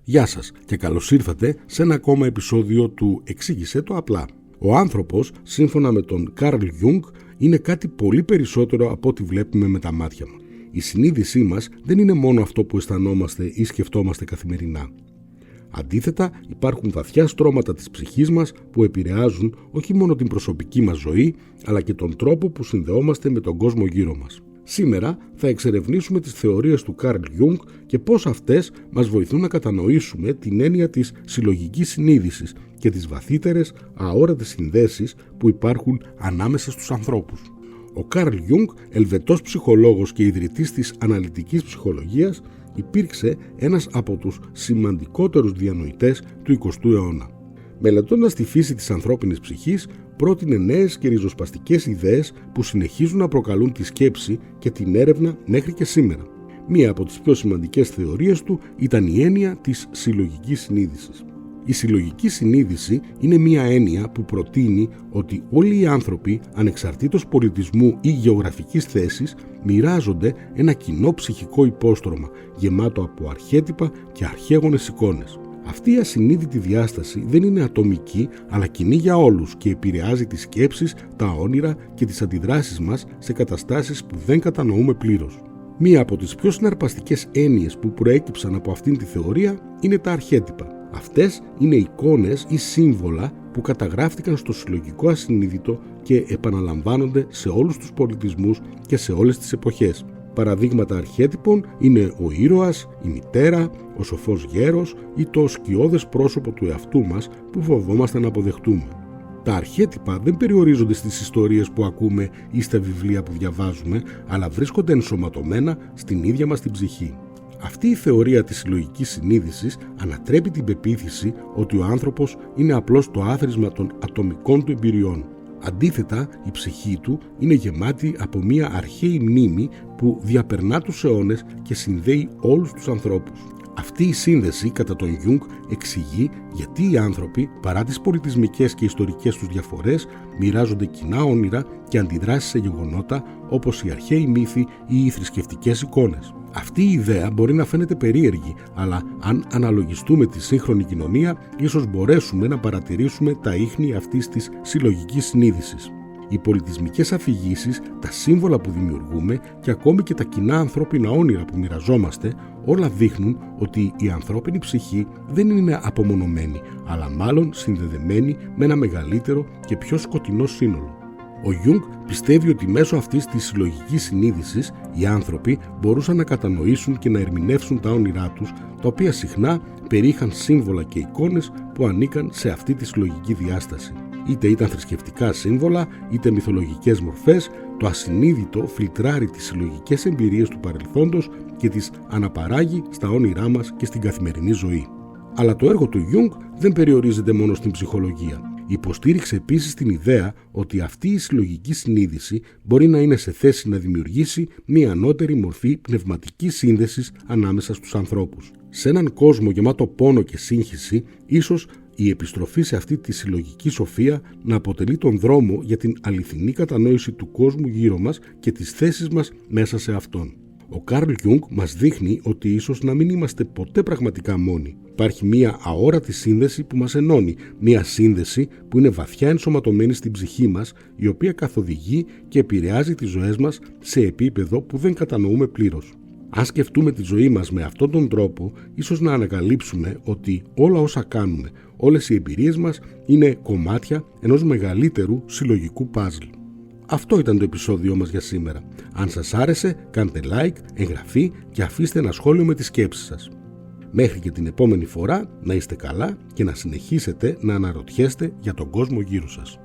Γεια σας και καλώς ήρθατε σε ένα ακόμα επεισόδιο του «Εξήγησέ το απλά». Ο άνθρωπος, σύμφωνα με τον Καρλ Γιούγκ, είναι κάτι πολύ περισσότερο από ό,τι βλέπουμε με τα μάτια μας. Η συνείδησή μας δεν είναι μόνο αυτό που αισθανόμαστε ή σκεφτόμαστε καθημερινά. Αντίθετα, υπάρχουν βαθιά στρώματα της ψυχής μας που επηρεάζουν όχι μόνο την προσωπική μας ζωή, αλλά και τον τρόπο που συνδεόμαστε με τον κόσμο γύρω μας. Σήμερα θα εξερευνήσουμε τις θεωρίες του Καρλ Γιούγκ και πώς αυτές μας βοηθούν να κατανοήσουμε την έννοια της συλλογικής συνείδησης και τις βαθύτερες αόρατες συνδέσεις που υπάρχουν ανάμεσα στους ανθρώπους. Ο Καρλ Γιούγκ, Ελβετός ψυχολόγος και ιδρυτής της αναλυτικής ψυχολογίας, υπήρξε ένας από τους σημαντικότερους διανοητές του 20ου αιώνα. Μελετώντας τη φύση της ανθρώπινης ψυχής, πρότεινε νέες και ριζοσπαστικές ιδέες που συνεχίζουν να προκαλούν τη σκέψη και την έρευνα μέχρι και σήμερα. Μία από τις πιο σημαντικές θεωρίες του ήταν η έννοια της συλλογικής συνείδησης. Η συλλογική συνείδηση είναι μία έννοια που προτείνει ότι όλοι οι άνθρωποι, ανεξαρτήτως πολιτισμού ή γεωγραφικής θέσης, μοιράζονται ένα κοινό ψυχικό υπόστρωμα γεμάτο από αρχέτυπα και αρχαίγονες εικόνες. Αυτή η ασυνείδητη διάσταση δεν είναι ατομική, αλλά κοινή για όλους και επηρεάζει τις σκέψεις, τα όνειρα και τις αντιδράσεις μας σε καταστάσεις που δεν κατανοούμε πλήρως. Μία από τις πιο συναρπαστικές έννοιες που προέκυψαν από αυτήν τη θεωρία είναι τα αρχέτυπα. Αυτές είναι εικόνες ή σύμβολα που καταγράφτηκαν στο συλλογικό ασυνείδητο και επαναλαμβάνονται σε όλους τους πολιτισμούς και σε όλες τις εποχές. Παραδείγματα αρχέτυπων είναι ο ήρωας, η μητέρα, ο σοφός γέρος ή το σκιώδες πρόσωπο του εαυτού μας που φοβόμαστε να αποδεχτούμε. Τα αρχέτυπα δεν περιορίζονται στις ιστορίες που ακούμε ή στα βιβλία που διαβάζουμε, αλλά βρίσκονται ενσωματωμένα στην ίδια μας την ψυχή. Αυτή η θεωρία της συλλογικής συνείδησης ανατρέπει την πεποίθηση ότι ο άνθρωπος είναι απλώς το άθροισμα των ατομικών του εμπειριών. Αντίθετα, η ψυχή του είναι γεμάτη από μια αρχαίη μνήμη που διαπερνά τους αιώνες και συνδέει όλους τους ανθρώπους. Αυτή η σύνδεση, κατά τον Γιούγκ, εξηγεί γιατί οι άνθρωποι, παρά τις πολιτισμικές και ιστορικές τους διαφορές, μοιράζονται κοινά όνειρα και αντιδράσεις σε γεγονότα όπως οι αρχαίοι μύθοι ή οι θρησκευτικές εικόνες. Αυτή η ιδέα μπορεί να φαίνεται περίεργη, αλλά αν αναλογιστούμε τη σύγχρονη κοινωνία, ίσως μπορέσουμε να παρατηρήσουμε τα ίχνη αυτής της συλλογικής συνείδησης. Οι πολιτισμικές αφηγήσεις, τα σύμβολα που δημιουργούμε και ακόμη και τα κοινά ανθρώπινα όνειρα που μοιραζόμαστε, όλα δείχνουν ότι η ανθρώπινη ψυχή δεν είναι απομονωμένη, αλλά μάλλον συνδεδεμένη με ένα μεγαλύτερο και πιο σκοτεινό σύνολο. Ο Γιούγκ πιστεύει ότι μέσω αυτής της συλλογικής συνείδησης οι άνθρωποι μπορούσαν να κατανοήσουν και να ερμηνεύσουν τα όνειρά τους, τα οποία συχνά περιείχαν σύμβολα και εικόνες που ανήκαν σε αυτή τη συλλογική διάσταση. Είτε ήταν θρησκευτικά σύμβολα, είτε μυθολογικές μορφές, το ασυνείδητο φιλτράρει τις συλλογικές εμπειρίες του παρελθόντος και τις αναπαράγει στα όνειρά μας και στην καθημερινή ζωή. Αλλά το έργο του Γιούγκ δεν περιορίζεται μόνο στην ψυχολογία. Υποστήριξε επίσης την ιδέα ότι αυτή η συλλογική συνείδηση μπορεί να είναι σε θέση να δημιουργήσει μια ανώτερη μορφή πνευματικής σύνδεσης ανάμεσα στους ανθρώπους. Σε έναν κόσμο γεμάτο πόνο και σύγχυση, ίσως η επιστροφή σε αυτή τη συλλογική σοφία να αποτελεί τον δρόμο για την αληθινή κατανόηση του κόσμου γύρω μας και τις θέσεις μας μέσα σε αυτόν. Ο Καρλ Γιούγκ μας δείχνει ότι ίσως να μην είμαστε ποτέ πραγματικά μόνοι. Υπάρχει μία αόρατη σύνδεση που μας ενώνει, μία σύνδεση που είναι βαθιά ενσωματωμένη στην ψυχή μας, η οποία καθοδηγεί και επηρεάζει τις ζωές μας σε επίπεδο που δεν κατανοούμε πλήρως. Αν σκεφτούμε τη ζωή μας με αυτόν τον τρόπο, ίσως να ανακαλύψουμε ότι όλα όσα κάνουμε, όλες οι εμπειρίες μας είναι κομμάτια ενός μεγαλύτερου συλλογικού παζλ. Αυτό ήταν το επεισόδιό μας για σήμερα. Αν σας άρεσε, κάντε like, εγγραφή και αφήστε ένα σχόλιο με τις σκέψεις σας. Μέχρι και την επόμενη φορά, να είστε καλά και να συνεχίσετε να αναρωτιέστε για τον κόσμο γύρω σας.